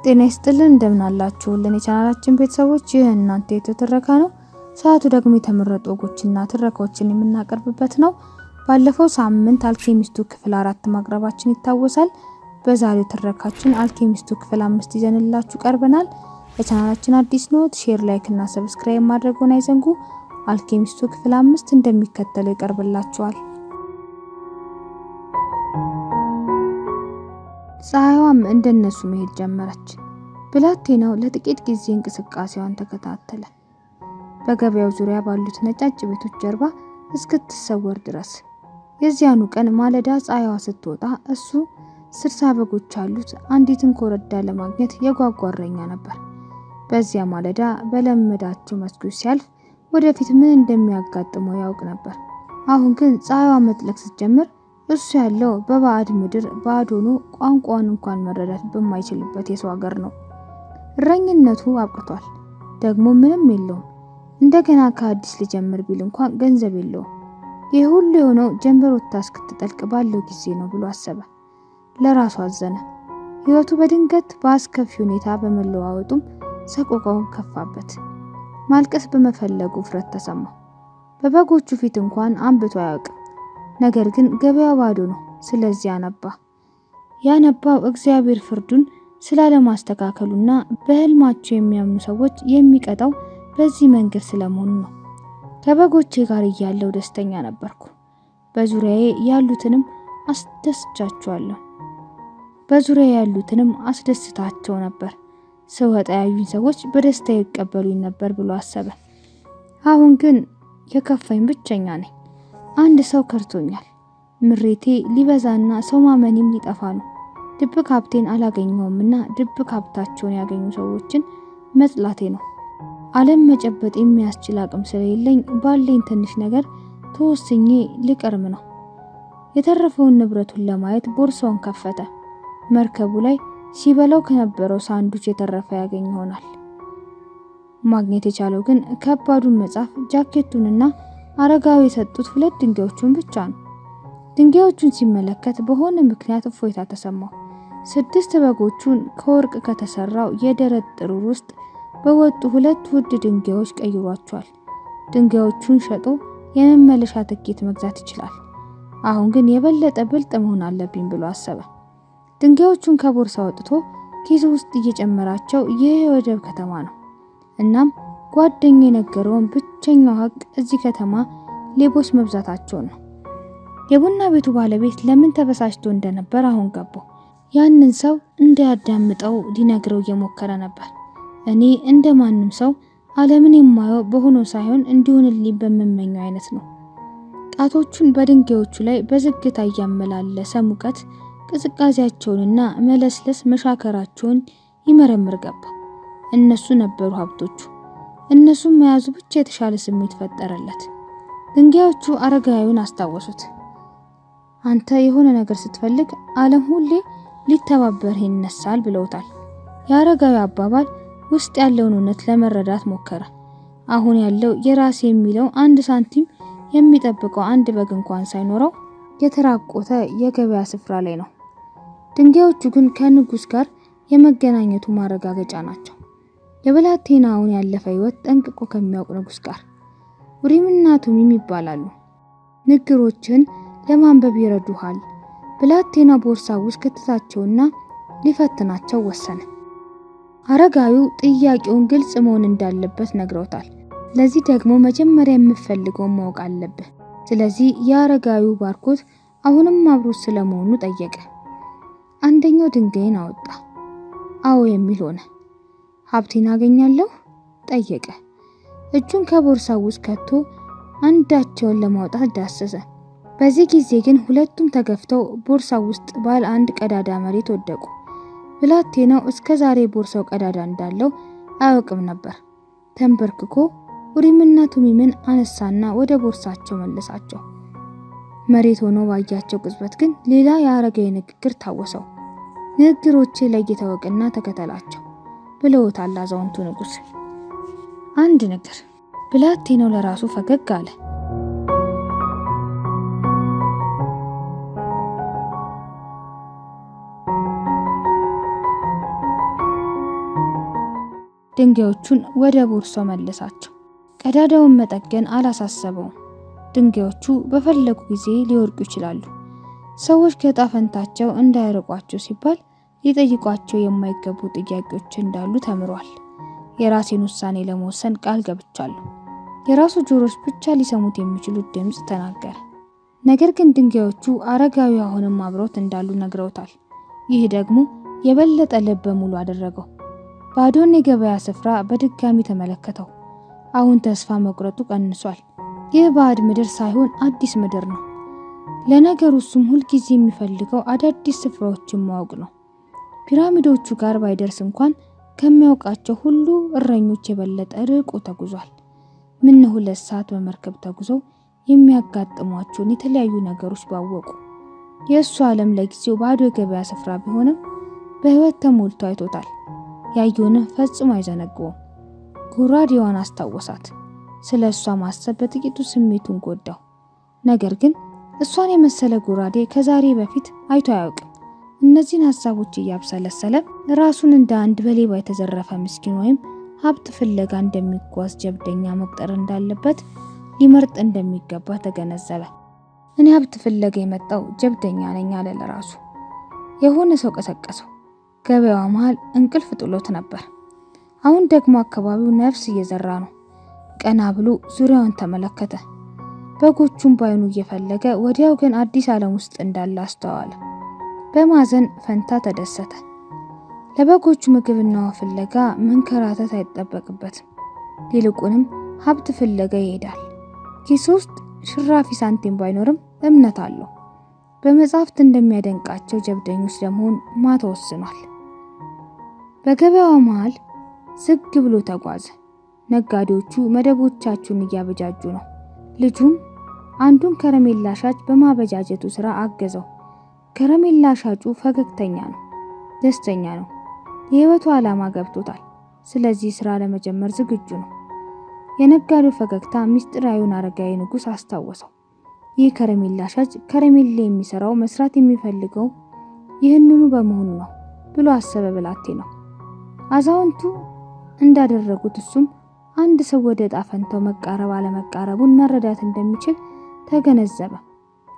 ጤና ይስጥልን እንደምን አላችሁልን የቻናላችን ቤተሰቦች። ይህ እናንተ የተተረካ ነው። ሰዓቱ ደግሞ የተመረጡ ወጎችና ትረካዎችን የምናቀርብበት ነው። ባለፈው ሳምንት አልኬሚስቱ ክፍል 4 ማቅረባችን ይታወሳል። በዛሬው ትረካችን አልኬሚስቱ ክፍል 5 ይዘንላችሁ ቀርበናል። ለቻናላችን አዲስ ኖት ሼር፣ ላይክ እና ሰብስክራይብ ማድረግዎን አይዘንጉ። አልኬሚስቱ ክፍል 5 እንደሚከተለው ይቀርብላችኋል። ፀሐይዋም እንደነሱ መሄድ ጀመረች። ብላቴናው ለጥቂት ጊዜ እንቅስቃሴዋን ተከታተለ። በገበያው ዙሪያ ባሉት ነጫጭ ቤቶች ጀርባ እስክትሰወር ድረስ። የዚያኑ ቀን ማለዳ ፀሐይዋ ስትወጣ እሱ 60 በጎች ያሉት አንዲትን ኮረዳ ለማግኘት የጓጓረኛ ነበር። በዚያ ማለዳ በለመዳቸው መስኮች ሲያልፍ ወደፊት ምን እንደሚያጋጥመው ያውቅ ነበር። አሁን ግን ፀሐይዋ መጥለቅ ስትጀምር እሱ ያለው በባዕድ ምድር ባዶ ሆኖ ቋንቋውን እንኳን መረዳት በማይችልበት የሰው ሀገር ነው። እረኝነቱ አብቅቷል። ደግሞ ምንም የለውም። እንደገና ከአዲስ ሊጀምር ቢል እንኳን ገንዘብ የለውም። ይህ ሁሉ የሆነው ጀንበር ወጥታ እስክትጠልቅ ባለው ጊዜ ነው ብሎ አሰበ። ለራሱ አዘነ። ህይወቱ በድንገት በአስከፊ ሁኔታ በመለዋወጡም ሰቆቃውን ከፋበት። ማልቀስ በመፈለጉ ፍረት ተሰማው። በበጎቹ ፊት እንኳን አንብቶ አያውቅም። ነገር ግን ገበያው ባዶ ነው። ስለዚህ ያነባው እግዚአብሔር ፍርዱን ስላለማስተካከሉና በህልማቸው የሚያምኑ ሰዎች የሚቀጣው በዚህ መንገድ ስለመሆኑ ነው። ከበጎቼ ጋር እያለሁ ደስተኛ ነበርኩ። በዙሪያዬ ያሉትንም አስደስታቸው ነበር። ስወጣ ያዩኝ ሰዎች በደስታ ይቀበሉኝ ነበር ብሎ አሰበ። አሁን ግን የከፋኝ ብቸኛ ነኝ። አንድ ሰው ከርቶኛል። ምሬቴ ሊበዛና ሰው ማመኔም ሊጠፋ ነው። ድብቅ ሀብቴን አላገኘውምና ድብቅ ሀብታቸውን ያገኙ ሰዎችን መጥላቴ ነው። ዓለም መጨበጥ የሚያስችል አቅም ስለሌለኝ ባለኝ ትንሽ ነገር ተወስኜ ልቀርም ነው። የተረፈውን ንብረቱን ለማየት ቦርሳውን ከፈተ። መርከቡ ላይ ሲበላው ከነበረው ሳንዱች የተረፈ ያገኝ ይሆናል። ማግኘት የቻለው ግን ከባዱን መጽሐፍ፣ ጃኬቱንና አረጋዊ የሰጡት 2 ድንጋዮችን ብቻ ነው። ድንጋዮቹን ሲመለከት በሆነ ምክንያት እፎይታ ተሰማው። 6 በጎቹን ከወርቅ ከተሰራው የደረት ጥሩር ውስጥ በወጡ 2 ውድ ድንጋዮች ቀይሯቸዋል። ድንጋዮቹን ሸጦ የመመለሻ ትኬት መግዛት ይችላል። አሁን ግን የበለጠ ብልጥ መሆን አለብኝ ብሎ አሰበ። ድንጋዮቹን ከቦርሳ ወጥቶ ኪሱ ውስጥ እየጨመራቸው ይህ የወደብ ከተማ ነው። እናም ጓደኛው የነገረውን ብቸኛው ሀቅ እዚህ ከተማ ሌቦች መብዛታቸው ነው። የቡና ቤቱ ባለቤት ለምን ተበሳጭቶ እንደነበር አሁን ገባው። ያንን ሰው እንዳያዳምጠው ሊነግረው እየሞከረ ነበር። እኔ እንደማንም ሰው ዓለምን የማየው በሆኖ ሳይሆን እንዲሆንልኝ በመመኘው አይነት ነው። ጣቶቹን በድንጋዮቹ ላይ በዝግታ እያመላለሰ ሙቀት፣ ቅዝቃዜያቸውንና መለስለስ መሻከራቸውን ይመረምር ገባ። እነሱ ነበሩ ሀብቶቹ። እነሱን መያዙ ብቻ የተሻለ ስሜት ፈጠረለት። ድንጋዮቹ አረጋዊውን አስታወሱት። አንተ የሆነ ነገር ስትፈልግ ዓለም ሁሌ ሊተባበርህ ይነሳል ብለውታል። የአረጋዊ አባባል ውስጥ ያለውን እውነት ለመረዳት ሞከረ። አሁን ያለው የራሴ የሚለው 1 ሳንቲም የሚጠብቀው 1 በግ እንኳን ሳይኖረው የተራቆተ የገበያ ስፍራ ላይ ነው። ድንጋዮቹ ግን ከንጉስ ጋር የመገናኘቱ ማረጋገጫ ናቸው። የብላቴናውን ያለፈ ህይወት ጠንቅቆ ከሚያውቅ ንጉስ ጋር። ኡሪምና ቱሚም ይባላሉ። ንግሮችን ለማንበብ ይረዱሃል። ብላቴና ቦርሳ ውስጥ ከተታቸውና ሊፈትናቸው ወሰነ። አረጋዊው ጥያቄውን ግልጽ መሆን እንዳለበት ነግረውታል። ለዚህ ደግሞ መጀመሪያ የምፈልገውን ማወቅ አለብህ። ስለዚህ የአረጋዊው ባርኮት አሁንም አብሮት ስለመሆኑ ጠየቀ። አንደኛው ድንጋይን አወጣ። አዎ የሚል ሆነ። ሀብቴን አገኛለሁ? ጠየቀ። እጁን ከቦርሳው ውስጥ ከቶ አንዳቸውን ለማውጣት ዳሰሰ። በዚህ ጊዜ ግን ሁለቱም ተገፍተው ቦርሳው ውስጥ ባለ 1 ቀዳዳ መሬት ወደቁ። ብላቴናው እስከዛሬ ቦርሳው ቀዳዳ እንዳለው አያውቅም ነበር። ተንበርክኮ ኡሪምና ቱሚምን አነሳና ወደ ቦርሳቸው መለሳቸው። መሬት ሆኖ ባያቸው ቅጽበት ግን ሌላ የአረጋዊ ንግግር ታወሰው። ንግግሮቼ ለይተህ ወቅና ተከተላቸው ብለውታል አዛውንቱ ንጉስ። አንድ ነገር። ብላቴናው ለራሱ ፈገግ አለ። ድንጋዮቹን ወደ ቦርሳው መለሳቸው። ቀዳዳውን መጠገን አላሳሰበውም። ድንጋዮቹ በፈለጉ ጊዜ ሊወርቁ ይችላሉ። ሰዎች ከዕጣ ፈንታቸው እንዳይርቋቸው ሲባል ሊጠይቋቸው የማይገቡ ጥያቄዎች እንዳሉ ተምሯል። የራሴን ውሳኔ ለመወሰን ቃል ገብቻለሁ። የራሱ ጆሮች ብቻ ሊሰሙት የሚችሉት ድምፅ ተናገረ። ነገር ግን ድንጋዮቹ አረጋዊ አሁንም አብረውት እንዳሉ ነግረውታል። ይህ ደግሞ የበለጠ ልበ ሙሉ አደረገው። ባዶን የገበያ ስፍራ በድጋሚ ተመለከተው። አሁን ተስፋ መቁረጡ ቀንሷል። ይህ ባዕድ ምድር ሳይሆን አዲስ ምድር ነው። ለነገሩ እሱም ሁልጊዜ የሚፈልገው አዳዲስ ስፍራዎችን ማወቅ ነው። ፒራሚዶቹ ጋር ባይደርስ እንኳን ከሚያውቃቸው ሁሉ እረኞች የበለጠ ርቆ ተጉዟል። ምን 2 ሰዓት በመርከብ ተጉዘው የሚያጋጥሟቸውን የተለያዩ ነገሮች ባወቁ። የእሱ ዓለም ለጊዜው ባዶ የገበያ ስፍራ ቢሆንም በህይወት ተሞልቶ አይቶታል። ያየውን ፈጽሞ አይዘነጋውም። ጎራዴዋን አስታወሳት። ስለ እሷ ማሰብ በጥቂቱ ስሜቱን ጎዳው። ነገር ግን እሷን የመሰለ ጎራዴ ከዛሬ በፊት አይቶ አያውቅም። እነዚህን ሀሳቦች እያብሰለሰለ ራሱን እንደ አንድ በሌባ የተዘረፈ ምስኪን ወይም ሀብት ፍለጋ እንደሚጓዝ ጀብደኛ መቁጠር እንዳለበት ሊመርጥ እንደሚገባ ተገነዘበ። እኔ ሀብት ፍለጋ የመጣው ጀብደኛ ነኝ አለ ለራሱ። የሆነ ሰው ቀሰቀሰው። ገበያዋ መሃል እንቅልፍ ጥሎት ነበር። አሁን ደግሞ አካባቢው ነፍስ እየዘራ ነው። ቀና ብሎ ዙሪያውን ተመለከተ። በጎቹን ባይኑ እየፈለገ ወዲያው ግን አዲስ ዓለም ውስጥ እንዳለ አስተዋለ። በማዘን ፈንታ ተደሰተ። ለበጎቹ ምግብና ውሃ ፍለጋ መንከራተት አይጠበቅበትም። ይልቁንም ሀብት ፍለጋ ይሄዳል። ኪስ ውስጥ ሽራፊ ሳንቲም ባይኖርም እምነት አለው። በመጻሕፍት እንደሚያደንቃቸው ጀብደኞች ለመሆን ተወስኗል። በገበያው መሃል ዝግ ብሎ ተጓዘ። ነጋዴዎቹ መደቦቻቸውን እያበጃጁ ነው። ልጁም አንዱን ከረሜላ ሻጭ በማበጃጀቱ ስራ አገዘው። ከረሜላ ሻጩ ፈገግተኛ ነው፣ ደስተኛ ነው። የህይወቱ ዓላማ ገብቶታል። ስለዚህ ስራ ለመጀመር ዝግጁ ነው። የነጋዴው ፈገግታ ምስጢራዊውን አረጋዊ ንጉስ አስታወሰው። ይህ ከረሜላ ሻጭ ከረሜላ የሚሰራው መስራት የሚፈልገው ይህንኑ በመሆኑ ነው ብሎ አሰበ። ብላቴናው አዛውንቱ እንዳደረጉት እሱም አንድ ሰው ወደ ዕጣ ፈንታው መቃረብ አለመቃረቡን መረዳት እንደሚችል ተገነዘበ።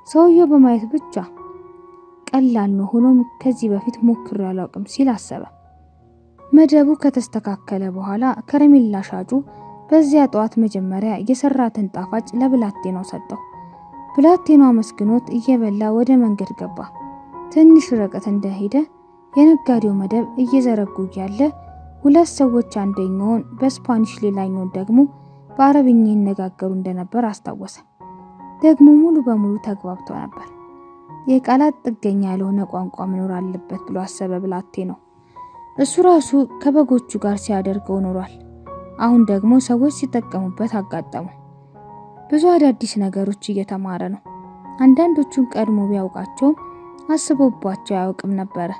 ሰውየው በማየት ብቻ ቀላል ነው፣ ሆኖም ከዚህ በፊት ሞክሬ አላውቅም ሲል አሰበ። መደቡ ከተስተካከለ በኋላ ከረሜላ ሻጩ በዚያ ጠዋት መጀመሪያ የሰራትን ጣፋጭ ለብላቴናው ሰጠው። ብላቴናው አመስግኖት እየበላ ወደ መንገድ ገባ። ትንሽ ርቀት እንደሄደ የነጋዴው መደብ እየዘረጉ ያለ 2 ሰዎች አንደኛውን በስፓኒሽ ሌላኛውን ደግሞ በአረብኛ ይነጋገሩ እንደነበር አስታወሰ። ደግሞ ሙሉ በሙሉ ተግባብተው ነበር። የቃላት ጥገኛ ያልሆነ ቋንቋ መኖር አለበት ብሎ አሰበ። ብላቴናው እሱ ራሱ ከበጎቹ ጋር ሲያደርገው ኖሯል። አሁን ደግሞ ሰዎች ሲጠቀሙበት አጋጠሙ። ብዙ አዳዲስ ነገሮች እየተማረ ነው። አንዳንዶቹን ቀድሞ ቢያውቃቸውም አስቦባቸው አያውቅም ነበረ።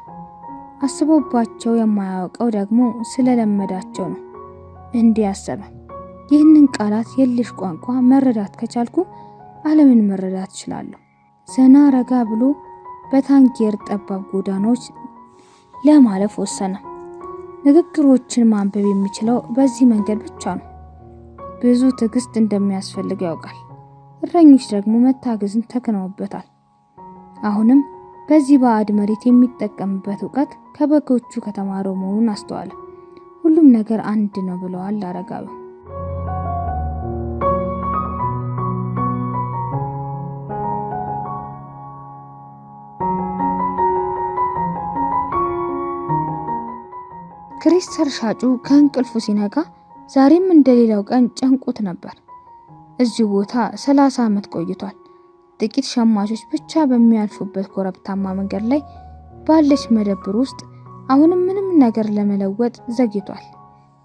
አስቦባቸው የማያውቀው ደግሞ ስለለመዳቸው ነው። እንዲህ አሰበ። ይህንን ቃላት የልሽ ቋንቋ መረዳት ከቻልኩ ዓለምን መረዳት እችላለሁ። ዘና ረጋ ብሎ በታንጌር ጠባብ ጎዳናዎች ለማለፍ ወሰነ። ንግግሮችን ማንበብ የሚችለው በዚህ መንገድ ብቻ ነው። ብዙ ትዕግስት እንደሚያስፈልግ ያውቃል። እረኞች ደግሞ መታገዝን ተክነውበታል። አሁንም በዚህ ባዕድ መሬት የሚጠቀምበት እውቀት ከበጎቹ ከተማረው መሆኑን አስተዋለ። ሁሉም ነገር አንድ ነው ብለዋል አረጋዊው። ክሪስታል ሻጩ ከእንቅልፉ ሲነቃ ዛሬም እንደሌላው ቀን ጨንቆት ነበር። እዚህ ቦታ 30 ዓመት ቆይቷል። ጥቂት ሸማቾች ብቻ በሚያልፉበት ኮረብታማ መንገድ ላይ ባለች መደብር ውስጥ አሁንም ምንም ነገር ለመለወጥ ዘግይቷል።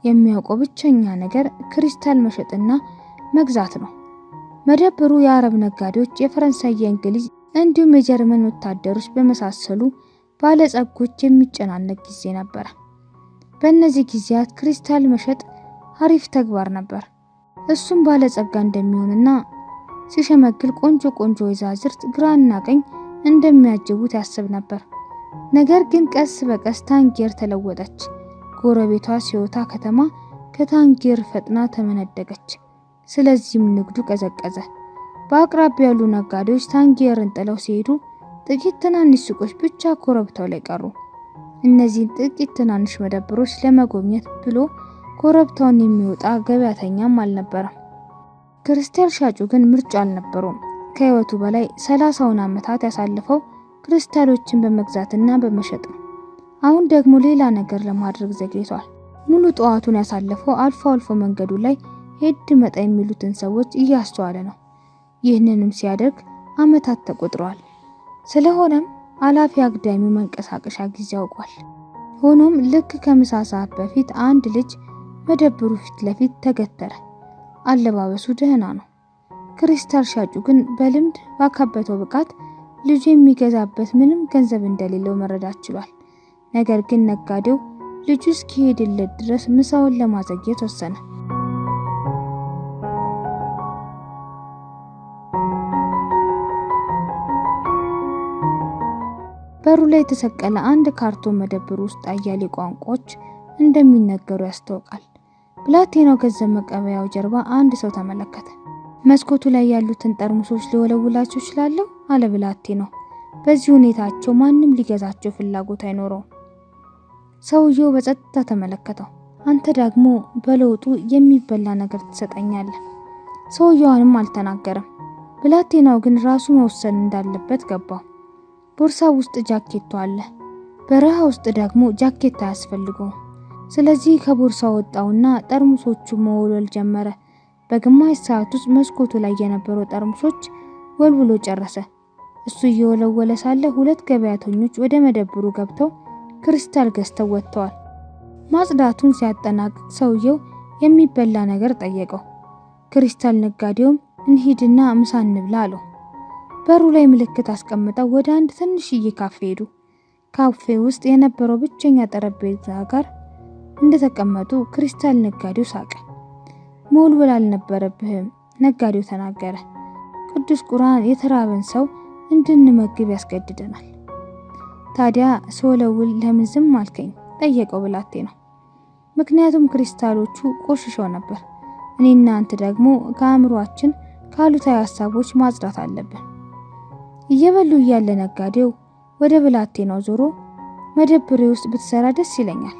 የሚያውቀው ብቸኛ ነገር ክሪስታል መሸጥና መግዛት ነው። መደብሩ የአረብ ነጋዴዎች፣ የፈረንሳይ፣ የእንግሊዝ እንዲሁም የጀርመን ወታደሮች በመሳሰሉ ባለጸጎች የሚጨናነቅ ጊዜ ነበር። በእነዚህ ጊዜያት ክሪስታል መሸጥ አሪፍ ተግባር ነበር። እሱም ባለጸጋ እንደሚሆንና ሲሸመግል ቆንጆ ቆንጆ ወይዛዝርት ግራና ቀኝ እንደሚያጅቡት ያስብ ነበር። ነገር ግን ቀስ በቀስ ታንጌር ተለወጠች። ጎረቤቷ ሲዮታ ከተማ ከታንጌር ፈጥና ተመነደገች። ስለዚህም ንግዱ ቀዘቀዘ። በአቅራቢያው ያሉ ነጋዴዎች ታንጌርን ጥለው ሲሄዱ ጥቂት ትናንሽ ሱቆች ብቻ ኮረብታው ላይ ቀሩ። እነዚህን ጥቂት ትናንሽ መደብሮች ለመጎብኘት ብሎ ኮረብታውን የሚወጣ ገበያተኛም አልነበረም። ክሪስታል ሻጩ ግን ምርጫ አልነበረውም። ከህይወቱ በላይ 30ውን ዓመታት ያሳለፈው ክሪስታሎችን በመግዛትና በመሸጥ ነው። አሁን ደግሞ ሌላ ነገር ለማድረግ ዘግይቷል። ሙሉ ጠዋቱን ያሳለፈው አልፎ አልፎ መንገዱ ላይ ሄድ መጣ የሚሉትን ሰዎች እያስተዋለ ነው። ይህንንም ሲያደርግ ዓመታት ተቆጥረዋል። ስለሆነም አላፊ አግዳሚው መንቀሳቀሻ ጊዜ ያውቋል። ሆኖም ልክ ከምሳ ሰዓት በፊት አንድ ልጅ መደብሩ ፊት ለፊት ተገተረ። አለባበሱ ደህና ነው። ክሪስታል ሻጩ ግን በልምድ ባካበተው ብቃት ልጁ የሚገዛበት ምንም ገንዘብ እንደሌለው መረዳት ችሏል። ነገር ግን ነጋዴው ልጁ እስኪሄድለት ድረስ ምሳውን ለማዘግየት ወሰነ። በሩ ላይ የተሰቀለ አንድ ካርቶን መደብር ውስጥ አያሌ ቋንቋዎች እንደሚነገሩ ያስታውቃል። ብላቴናው ገንዘብ መቀበያው ጀርባ አንድ ሰው ተመለከተ። መስኮቱ ላይ ያሉትን ጠርሙሶች ሊወለውላቸው ይችላል አለ ብላቴናው። በዚህ ሁኔታቸው ማንም ሊገዛቸው ፍላጎት አይኖረውም። ሰውየው በጸጥታ ተመለከተው። አንተ ደግሞ በለውጡ የሚበላ ነገር ትሰጠኛለህ። ሰውየውንም አልተናገረም። ብላቴናው ግን ራሱ መወሰን እንዳለበት ገባው። ቦርሳው ውስጥ ጃኬቱ አለ። በረሃ ውስጥ ደግሞ ጃኬት አያስፈልገውም። ስለዚህ ከቦርሳው ወጣውና ጠርሙሶቹ መወልወል ጀመረ። በግማሽ ሰዓት ውስጥ መስኮቱ ላይ የነበሩ ጠርሙሶች ወልውሎ ጨረሰ። እሱ እየወለወለ ሳለ ሁለት ገበያተኞች ወደ መደብሩ ገብተው ክሪስታል ገዝተው ወጥተዋል። ማጽዳቱን ሲያጠናቅቅ ሰውየው የሚበላ ነገር ጠየቀው። ክሪስታል ነጋዴውም እንሂድና ምሳ እንብላ አለው። በሩ ላይ ምልክት አስቀምጠው ወደ አንድ ትንሽዬ ካፌ ሄዱ። ካፌ ውስጥ የነበረው ብቸኛ ጠረጴዛ ጋር እንደተቀመጡ ክሪስታል ነጋዴው ሳቀ። መወልወል አልነበረብህም ነጋዴው ተናገረ። ቅዱስ ቁርአን የተራበን ሰው እንድንመግብ ያስገድደናል። ታዲያ ስወለውል ለምን ዝም አልከኝ? ጠየቀው ብላቴናው። ምክንያቱም ክሪስታሎቹ ቆሽሸው ነበር። እኔና አንተ ደግሞ ከአእምሮአችን ካሉታዊ ሐሳቦች ማጽዳት አለብን። እየበሉ እያለ ነጋዴው ወደ ብላቴናው ዞሮ መደብሬ ውስጥ ብትሰራ ደስ ይለኛል።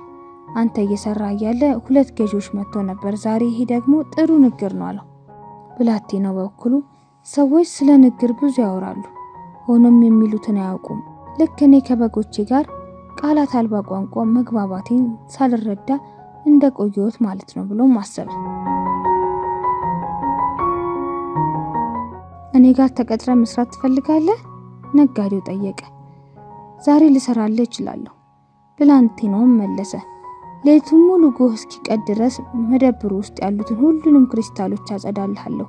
አንተ እየሰራ እያለ ሁለት ገዢዎች መጥተው ነበር። ዛሬ ይሄ ደግሞ ጥሩ ንግር ነው አለው። ብላቴናው በበኩሉ ሰዎች ስለ ንግር ብዙ ያወራሉ፣ ሆኖም የሚሉትን አያውቁም። ልክ እኔ ከበጎቼ ጋር ቃላት አልባ ቋንቋ መግባባቴን ሳልረዳ እንደቆየሁት ማለት ነው ብሎ ማሰብ። እኔ ጋር ተቀጥረ መስራት ትፈልጋለህ? ነጋዴው ጠየቀ። ዛሬ ልሰራልህ እችላለሁ፣ ብላቴናውም መለሰ። ሌቱን ሙሉ ጎህ እስኪቀድ ድረስ መደብሩ ውስጥ ያሉትን ሁሉንም ክሪስታሎች አጸዳልሃለሁ።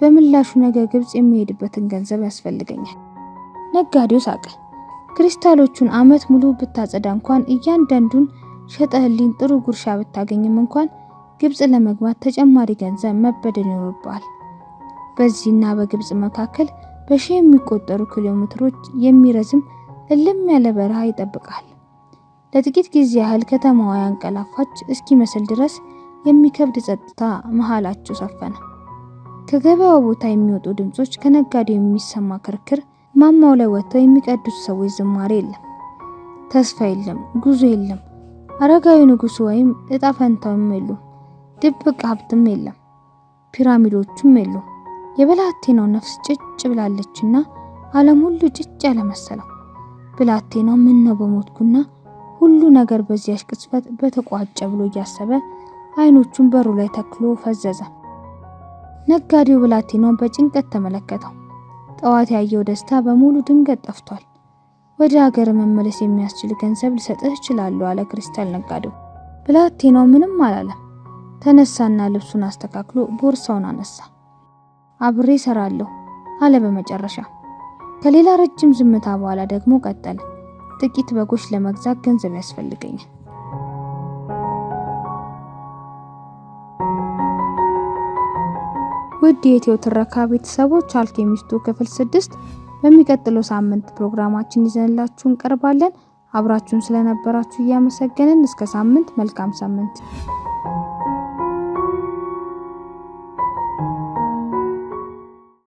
በምላሹ ነገ ግብጽ የሚሄድበትን ገንዘብ ያስፈልገኛል። ነጋዴው ሳቀ። ክሪስታሎቹን አመት ሙሉ ብታጸዳ እንኳን እያንዳንዱን ሸጠህልኝ ጥሩ ጉርሻ ብታገኝም እንኳን ግብጽ ለመግባት ተጨማሪ ገንዘብ መበደር ይኖርብሃል። በዚህና በግብጽ መካከል በሺህ የሚቆጠሩ ኪሎሜትሮች የሚረዝም እልም ያለ በረሃ ይጠብቃል። ለጥቂት ጊዜ ያህል ከተማዋ ያንቀላፋች እስኪመስል ድረስ የሚከብድ ጸጥታ መሃላቸው ሰፈነ። ከገበያው ቦታ የሚወጡ ድምጾች፣ ከነጋዴው የሚሰማ ክርክር፣ ማማው ላይ ወጥተው የሚቀዱት ሰዎች ዝማሬ የለም። ተስፋ የለም፣ ጉዞ የለም። አረጋዊ ንጉስ ወይም እጣ ፈንታውም የለም። ድብቅ ሀብትም የለም። ፒራሚዶቹም የሉም። የብላቴናው ነፍስ ጭጭ ብላለችና ዓለም ሁሉ ጭጭ ያለ መሰለው። ብላቴናው ምን ነው በሞትኩና ሁሉ ነገር በዚያች ቅጽበት በተቋጨ ብሎ እያሰበ አይኖቹን በሩ ላይ ተክሎ ፈዘዘ። ነጋዴው ብላቴናውን በጭንቀት ተመለከተው። ጠዋት ያየው ደስታ በሙሉ ድንገት ጠፍቷል። ወደ ሀገር መመለስ የሚያስችል ገንዘብ ልሰጥህ እችላለሁ አለ ክሪስታል ነጋዴው። ብላቴናው ምንም አላለም። ተነሳና ልብሱን አስተካክሎ ቦርሳውን አነሳ። አብሬ እሰራለሁ አለ በመጨረሻ። ከሌላ ረጅም ዝምታ በኋላ ደግሞ ቀጠለ። ጥቂት በጎች ለመግዛት ገንዘብ ያስፈልገኛል። ውድ የኢትዮ ትረካ ቤተሰቦች አልኬሚስቱ ክፍል 6 በሚቀጥለው ሳምንት ፕሮግራማችን ይዘንላችሁ እንቀርባለን። አብራችሁን ስለነበራችሁ እያመሰገንን እስከ ሳምንት መልካም ሳምንት